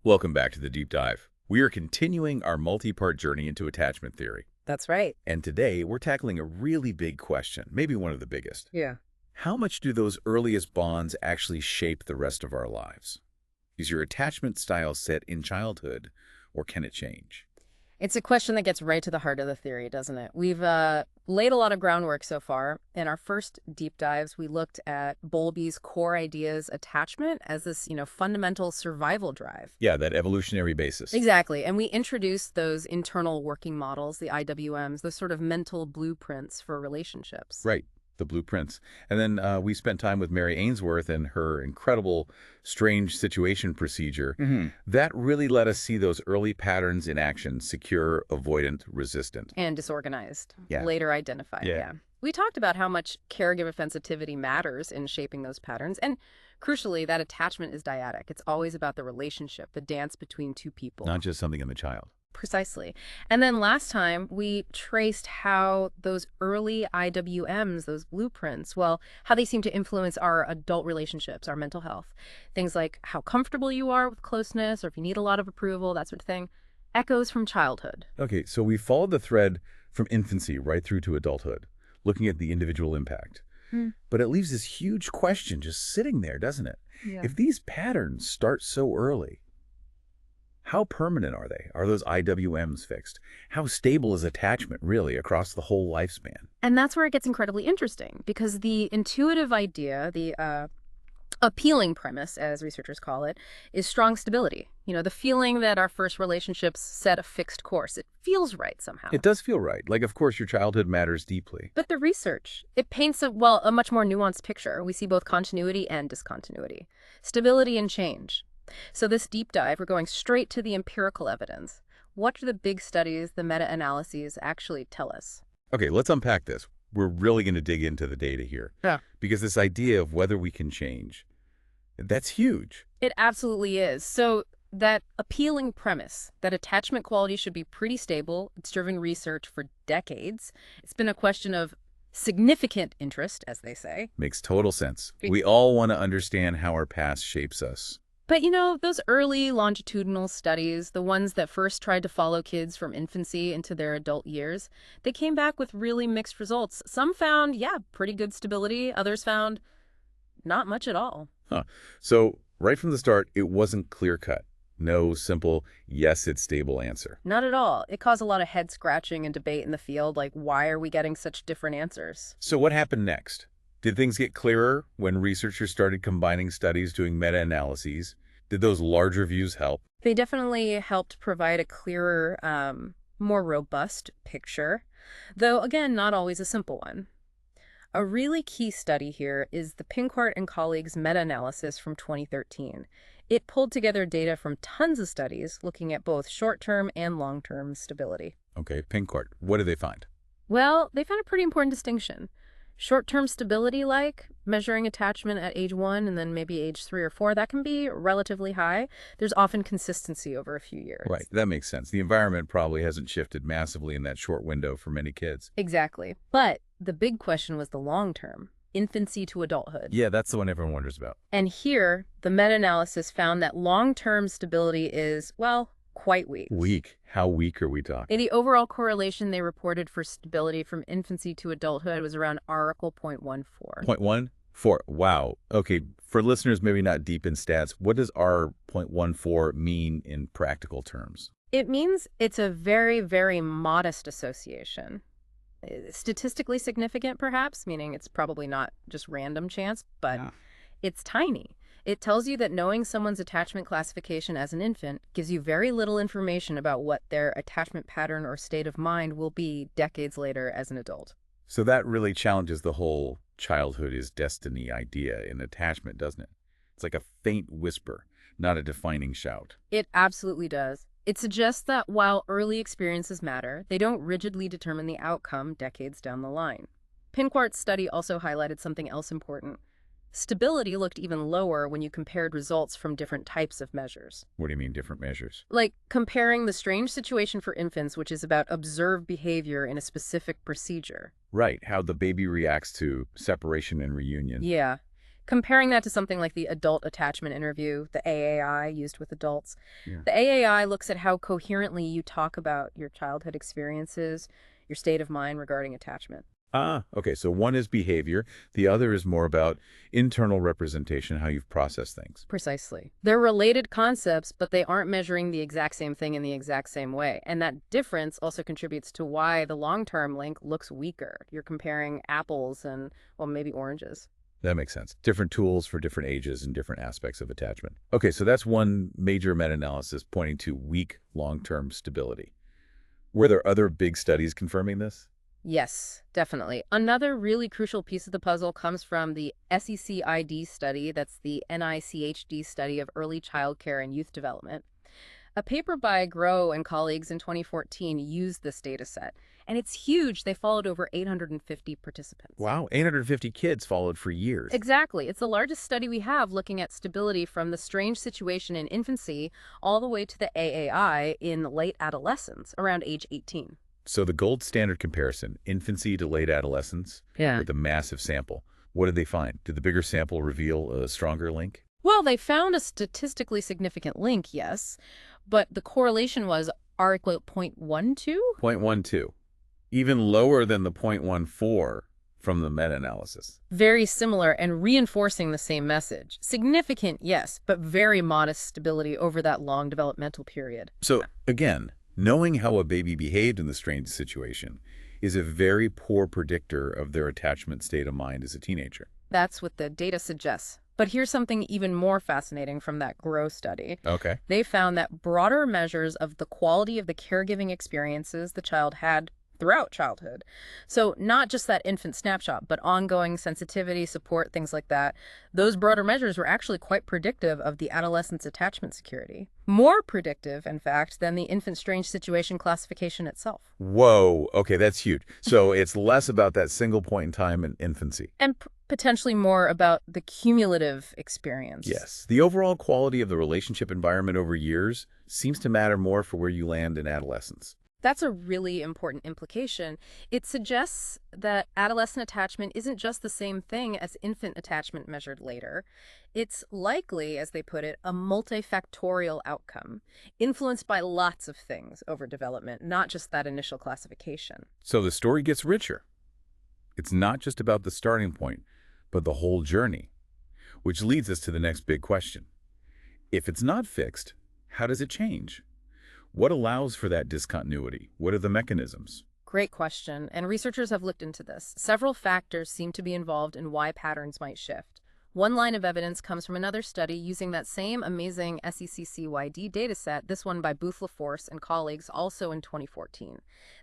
Welcome back to the deep dive. We are continuing our multi-part journey into attachment theory. That's right. And today we're tackling a really big question, maybe one of the biggest. Yeah. How much do those earliest bonds actually shape the rest of our lives? Is your attachment style set in childhood, or can it change? It's a question that gets right to the heart of the theory, doesn't it? We've laid a lot of groundwork so far. In our first deep dives, we looked at Bowlby's core ideas attachment as this, fundamental survival drive. Yeah, that evolutionary basis. Exactly. And we introduced those internal working models, the IWMs, those sort of mental blueprints for relationships. Right, the blueprints. And then we spent time with Mary Ainsworth and her incredible strange situation procedure. That really let us see those early patterns in action: secure, avoidant, resistant. And disorganized. Yeah. Later identified, Yeah. yeah. We talked about how much caregiver sensitivity matters in shaping those patterns. And crucially, that attachment is dyadic. It's always about the relationship, the dance between two people. Not just something in the child. Precisely. And then last time, we traced how those early IWMs, those blueprints, well, how they seem to influence our adult relationships, our mental health. Things like how comfortable you are with closeness, or if you need a lot of approval, that sort of thing. Echoes from childhood. Okay, so we followed the thread from infancy right through to adulthood, looking at the individual impact. But it leaves this huge question just sitting there, doesn't it? Yeah. If these patterns start so early, how permanent are they? Are those IWMs fixed? How stable is attachment really across the whole lifespan? And that's where it gets incredibly interesting, because the intuitive idea, the appealing premise, as researchers call it, is strong stability. The feeling that our first relationships set a fixed course. It feels right somehow. It does feel right. Like, of course, your childhood matters deeply. But the research, it paints a much more nuanced picture. We see both continuity and discontinuity, stability and change. So this deep dive, we're going straight to the empirical evidence. What do the big studies, the meta-analyses actually tell us? Okay, let's unpack this. We're really going to dig into the data here. Yeah. Because this idea of whether we can change, that's huge. It absolutely is. So that appealing premise that attachment quality should be pretty stable, it's driven research for decades. It's been a question of significant interest, as they say. Makes total sense. We all want to understand how our past shapes us. But those early longitudinal studies, the ones that first tried to follow kids from infancy into their adult years, they came back with really mixed results. Some found, pretty good stability. Others found not much at all. So right from the start, it wasn't clear-cut. No simple, yes, it's stable answer. Not at all. It caused a lot of head scratching and debate in the field, like, why are we getting such different answers? So what happened next? Did things get clearer when researchers started combining studies, doing meta-analyses? Did those larger views help? They definitely helped provide a clearer, more robust picture, though, again, not always a simple one. A really key study here is the Pinkwart and colleagues' meta-analysis from 2013. It pulled together data from tons of studies looking at both short-term and long-term stability. Okay, Pinkwart. What did they find? Well, they found a pretty important distinction. Short-term stability, like measuring attachment at age 1 and then maybe age 3 or 4, that can be relatively high. There's often consistency over a few years. Right, that makes sense. The environment probably hasn't shifted massively in that short window for many kids. Exactly. But the big question was the long-term, infancy to adulthood. Yeah, that's the one everyone wonders about. And here, the meta-analysis found that long-term stability is, quite weak. Weak? How weak are we talking? The overall correlation they reported for stability from infancy to adulthood was around R equal 0.14. 0.14? Wow. Okay, for listeners maybe not deep in stats, what does R 0.14 mean in practical terms? It means it's a very, very modest association. Statistically significant, perhaps, meaning it's probably not just random chance, but it's tiny. It tells you that knowing someone's attachment classification as an infant gives you very little information about what their attachment pattern or state of mind will be decades later as an adult. So that really challenges the whole childhood is destiny idea in attachment, doesn't it? It's like a faint whisper, not a defining shout. It absolutely does. It suggests that while early experiences matter, they don't rigidly determine the outcome decades down the line. Pinkwart's study also highlighted something else important. Stability looked even lower when you compared results from different types of measures. What do you mean, different measures? Like comparing the strange situation for infants, which is about observed behavior in a specific procedure. Right, how the baby reacts to separation and reunion. Yeah. Comparing that to something like the Adult Attachment Interview, the AAI used with adults, Yeah. the AAI looks at how coherently you talk about your childhood experiences, your state of mind regarding attachment. Ah, okay. So one is behavior. The other is more about internal representation, how you've processed things. Precisely. They're related concepts, but they aren't measuring the exact same thing in the exact same way. And that difference also contributes to why the long-term link looks weaker. You're comparing apples and, well, maybe oranges. That makes sense. Different tools for different ages and different aspects of attachment. Okay, so that's one major meta-analysis pointing to weak long-term stability. Were there other big studies confirming this? Yes, definitely. Another really crucial piece of the puzzle comes from the SECID study, that's the NICHD study of early childcare and youth development. A paper by Groh and colleagues in 2014 used this data set, and it's huge. They followed over 850 participants. Wow, 850 kids followed for years. Exactly. It's the largest study we have looking at stability from the strange situation in infancy all the way to the AAI in late adolescence, around age 18. So the gold standard comparison, infancy to late adolescence, with a massive sample. What did they find? Did the bigger sample reveal a stronger link? Well, they found a statistically significant link, yes, but the correlation was R equal 0.12? 0.12. Even lower than the 0.14 from the meta-analysis. Very similar and reinforcing the same message. Significant, yes, but very modest stability over that long developmental period. So, again, knowing how a baby behaved in the strange situation is a very poor predictor of their attachment state of mind as a teenager. That's what the data suggests. But here's something even more fascinating from that Groh study. Okay. They found that broader measures of the quality of the caregiving experiences the child had throughout childhood. So not just that infant snapshot, but ongoing sensitivity, support, things like that. Those broader measures were actually quite predictive of the adolescent's attachment security. More predictive, in fact, than the infant strange situation classification itself. Whoa. Okay, that's huge. So it's less about that single point in time in infancy. And potentially more about the cumulative experience. Yes. The overall quality of the relationship environment over years seems to matter more for where you land in adolescence. That's a really important implication. It suggests that adolescent attachment isn't just the same thing as infant attachment measured later. It's likely, as they put it, a multifactorial outcome, influenced by lots of things over development, not just that initial classification. So the story gets richer. It's not just about the starting point, but the whole journey, which leads us to the next big question. If it's not fixed, how does it change? What allows for that discontinuity? What are the mechanisms? Great question, and researchers have looked into this. Several factors seem to be involved in why patterns might shift. One line of evidence comes from another study using that same amazing SECCYD dataset, this one by Booth-LaForce and colleagues, also in 2014.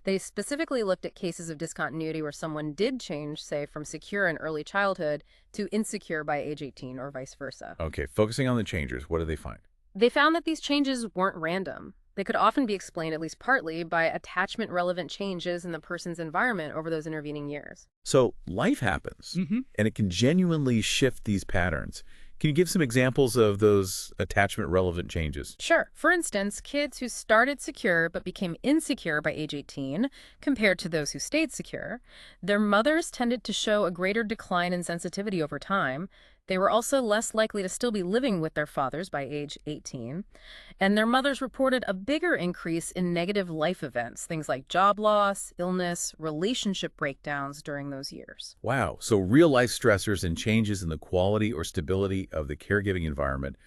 They specifically looked at cases of discontinuity where someone did change, say, from secure in early childhood to insecure by age 18 or vice versa. Okay, focusing on the changers, what do they find? They found that these changes weren't random. They could often be explained, at least partly, by attachment-relevant changes in the person's environment over those intervening years. So life happens, and it can genuinely shift these patterns. Can you give some examples of those attachment-relevant changes? Sure. For instance, kids who started secure but became insecure by age 18, compared to those who stayed secure, their mothers tended to show a greater decline in sensitivity over time. They were also less likely to still be living with their fathers by age 18. And their mothers reported a bigger increase in negative life events, things like job loss, illness, relationship breakdowns during those years. Wow, so real-life stressors and changes in the quality or stability of the caregiving environment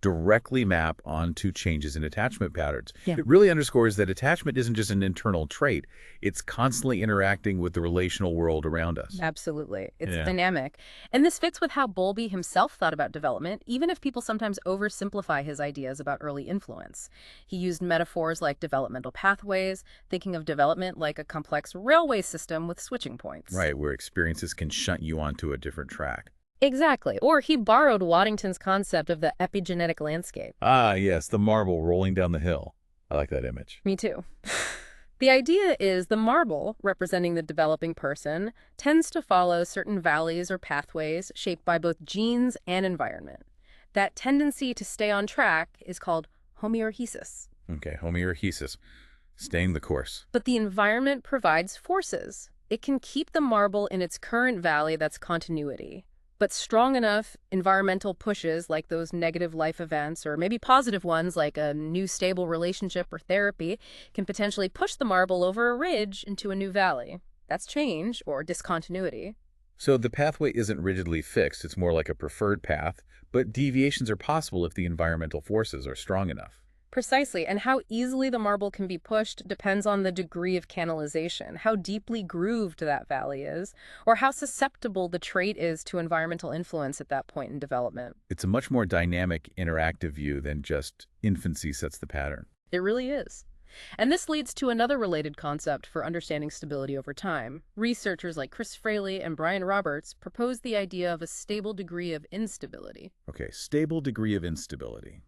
directly map onto changes in attachment patterns. Yeah. It really underscores that attachment isn't just an internal trait. It's constantly interacting with the relational world around us. Absolutely. It's dynamic. And this fits with how Bowlby himself thought about development, even if people sometimes oversimplify his ideas about early influence. He used metaphors like developmental pathways, thinking of development like a complex railway system with switching points. Right, where experiences can shunt you onto a different track. Exactly. Or he borrowed Waddington's concept of the epigenetic landscape. Ah, yes, the marble rolling down the hill. I like that image. Me too. The idea is the marble, representing the developing person, tends to follow certain valleys or pathways shaped by both genes and environment. That tendency to stay on track is called homeoresis. Okay, homeoresis, staying the course. But the environment provides forces. It can keep the marble in its current valley, that's continuity. But strong enough environmental pushes, like those negative life events, or maybe positive ones like a new stable relationship or therapy, can potentially push the marble over a ridge into a new valley. That's change or discontinuity. So the pathway isn't rigidly fixed, it's more like a preferred path, but deviations are possible if the environmental forces are strong enough. Precisely, and how easily the marble can be pushed depends on the degree of canalization, how deeply grooved that valley is, or how susceptible the trait is to environmental influence at that point in development. It's a much more dynamic, interactive view than just infancy sets the pattern. It really is. And this leads to another related concept for understanding stability over time. Researchers like Chris Fraley and Brian Roberts propose the idea of a stable degree of instability. Okay, stable degree of instability.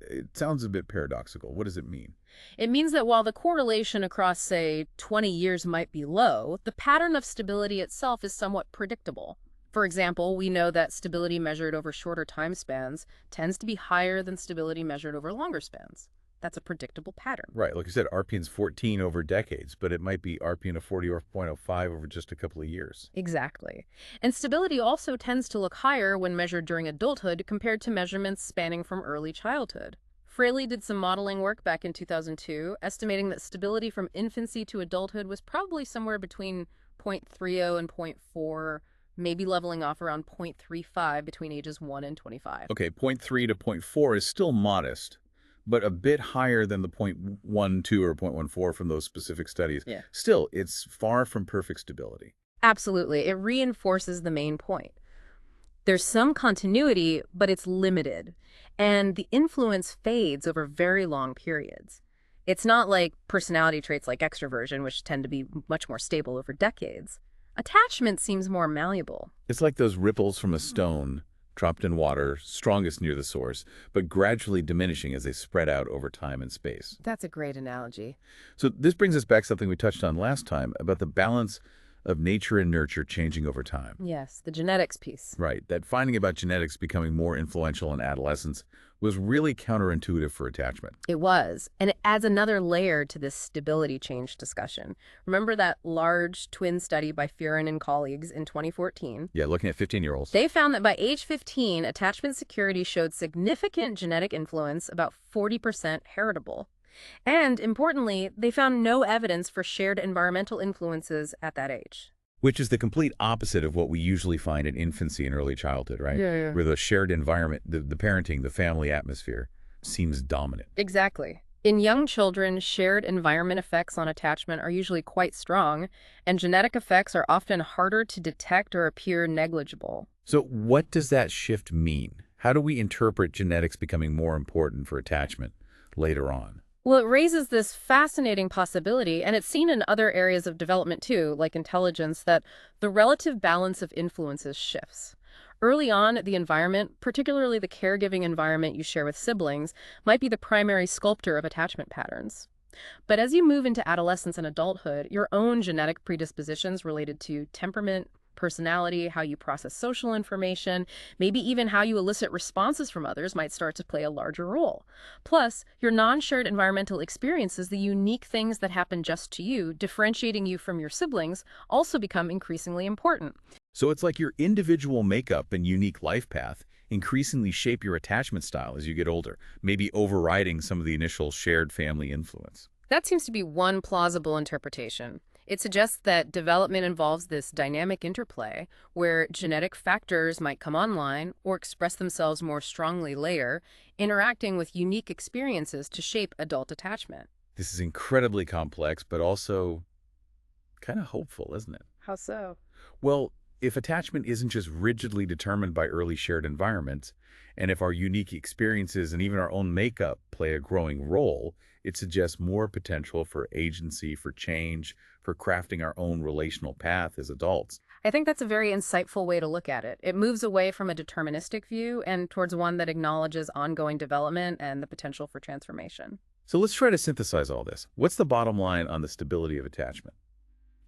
It sounds a bit paradoxical. What does it mean? It means that while the correlation across, say, 20 years might be low, the pattern of stability itself is somewhat predictable. For example, we know that stability measured over shorter time spans tends to be higher than stability measured over longer spans. That's a predictable pattern. Right, like you said, RPN's 14 over decades, but it might be RPN of 40 or 0.05 over just a couple of years. Exactly. And stability also tends to look higher when measured during adulthood compared to measurements spanning from early childhood. Fraley did some modeling work back in 2002, estimating that stability from infancy to adulthood was probably somewhere between 0.30 and zero point 0.4, maybe leveling off around 0.35 between ages 1 and 25. Okay, 0.3 to zero point 0.4 is still modest, but a bit higher than the 0.12 or 0.14 from those specific studies. Yeah. Still, it's far from perfect stability. Absolutely. It reinforces the main point. There's some continuity, but it's limited, and the influence fades over very long periods. It's not like personality traits like extroversion, which tend to be much more stable over decades. Attachment seems more malleable. It's like those ripples from a stone dropped in water, strongest near the source, but gradually diminishing as they spread out over time and space. That's a great analogy. So this brings us back to something we touched on last time about the balance of nature and nurture changing over time. Yes, the genetics piece. Right, that finding about genetics becoming more influential in adolescence was really counterintuitive for attachment. It was, and it adds another layer to this stability change discussion. Remember that large twin study by Fearon and colleagues in 2014? Yeah, looking at 15-year-olds. They found that by age 15, attachment security showed significant genetic influence, about 40% heritable. And importantly, they found no evidence for shared environmental influences at that age. Which is the complete opposite of what we usually find in infancy and early childhood, right? Yeah. Where the shared environment, the parenting, the family atmosphere seems dominant. Exactly. In young children, shared environment effects on attachment are usually quite strong, and genetic effects are often harder to detect or appear negligible. So what does that shift mean? How do we interpret genetics becoming more important for attachment later on? Well, it raises this fascinating possibility, and it's seen in other areas of development too, like intelligence, that the relative balance of influences shifts. Early on, the environment, particularly the caregiving environment you share with siblings, might be the primary sculptor of attachment patterns. But as you move into adolescence and adulthood, your own genetic predispositions related to temperament, personality, how you process social information, maybe even how you elicit responses from others might start to play a larger role. Plus, your non-shared environmental experiences, the unique things that happen just to you, differentiating you from your siblings, also become increasingly important. So it's like your individual makeup and unique life path increasingly shape your attachment style as you get older, maybe overriding some of the initial shared family influence. That seems to be one plausible interpretation. It suggests that development involves this dynamic interplay where genetic factors might come online or express themselves more strongly later, interacting with unique experiences to shape adult attachment. This is incredibly complex, but also kind of hopeful, isn't it? How so? Well, if attachment isn't just rigidly determined by early shared environments, and if our unique experiences and even our own makeup play a growing role, it suggests more potential for agency, for change, for crafting our own relational path as adults. I think that's a very insightful way to look at it. It moves away from a deterministic view and towards one that acknowledges ongoing development and the potential for transformation. So let's try to synthesize all this. What's the bottom line on the stability of attachment?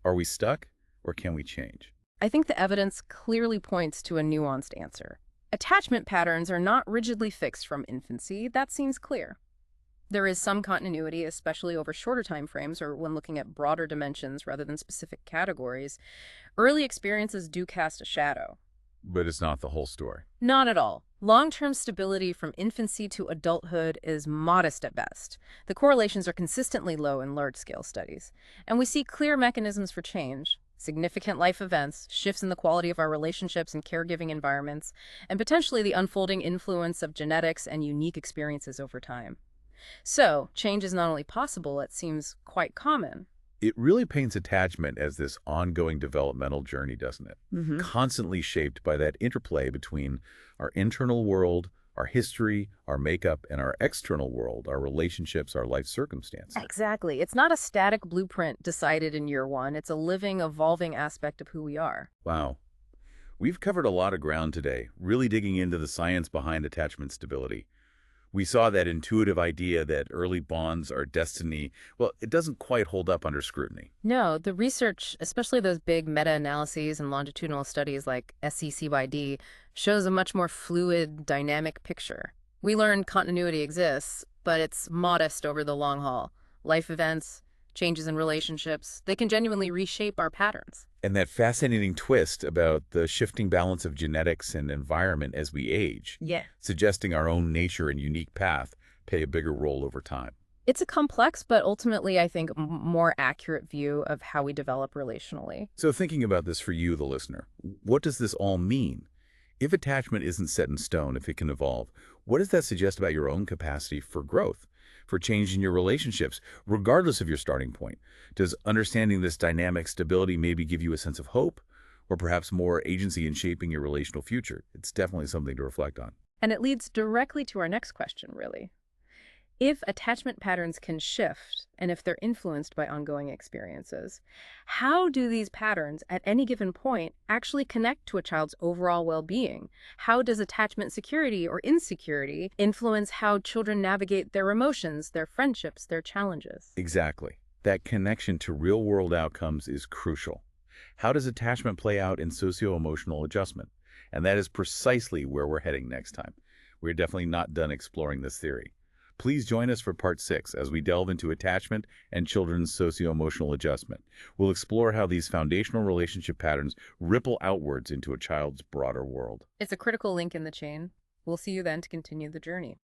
Are we stuck, or can we change? I think the evidence clearly points to a nuanced answer. Attachment patterns are not rigidly fixed from infancy. That seems clear. There is some continuity, especially over shorter time frames or when looking at broader dimensions rather than specific categories. Early experiences do cast a shadow. But it's not the whole story. Not at all. Long-term stability from infancy to adulthood is modest at best. The correlations are consistently low in large-scale studies. And we see clear mechanisms for change: significant life events, shifts in the quality of our relationships and caregiving environments, and potentially the unfolding influence of genetics and unique experiences over time. So, change is not only possible, it seems quite common. It really paints attachment as this ongoing developmental journey, doesn't it? Hmm. Constantly shaped by that interplay between our internal world, our history, our makeup, and our external world, our relationships, our life circumstances. Exactly. It's not a static blueprint decided in year one. It's a living, evolving aspect of who we are. Wow. We've covered a lot of ground today, really digging into the science behind attachment stability. We saw that intuitive idea that early bonds are destiny. Well, it doesn't quite hold up under scrutiny. No, the research, especially those big meta-analyses and longitudinal studies like SCCYD, shows a much more fluid, dynamic picture. We learn continuity exists, but it's modest over the long haul. Life events, changes in relationships, they can genuinely reshape our patterns. And that fascinating twist about the shifting balance of genetics and environment as we age, Yeah. suggesting our own nature and unique path play a bigger role over time. It's a complex, but ultimately, I think, more accurate view of how we develop relationally. So thinking about this for you, the listener, what does this all mean? If attachment isn't set in stone, if it can evolve, what does that suggest about your own capacity for growth, for change in your relationships, regardless of your starting point? Does understanding this dynamic stability maybe give you a sense of hope, or perhaps more agency in shaping your relational future? It's definitely something to reflect on. And it leads directly to our next question, really. If attachment patterns can shift, and if they're influenced by ongoing experiences, how do these patterns at any given point actually connect to a child's overall well-being? How does attachment security or insecurity influence how children navigate their emotions, their friendships, their challenges? Exactly. That connection to real-world outcomes is crucial. How does attachment play out in socio-emotional adjustment? And that is precisely where we're heading next time. We're definitely not done exploring this theory. Please join us for part 6 as we delve into attachment and children's socio-emotional adjustment. We'll explore how these foundational relationship patterns ripple outwards into a child's broader world. It's a critical link in the chain. We'll see you then to continue the journey.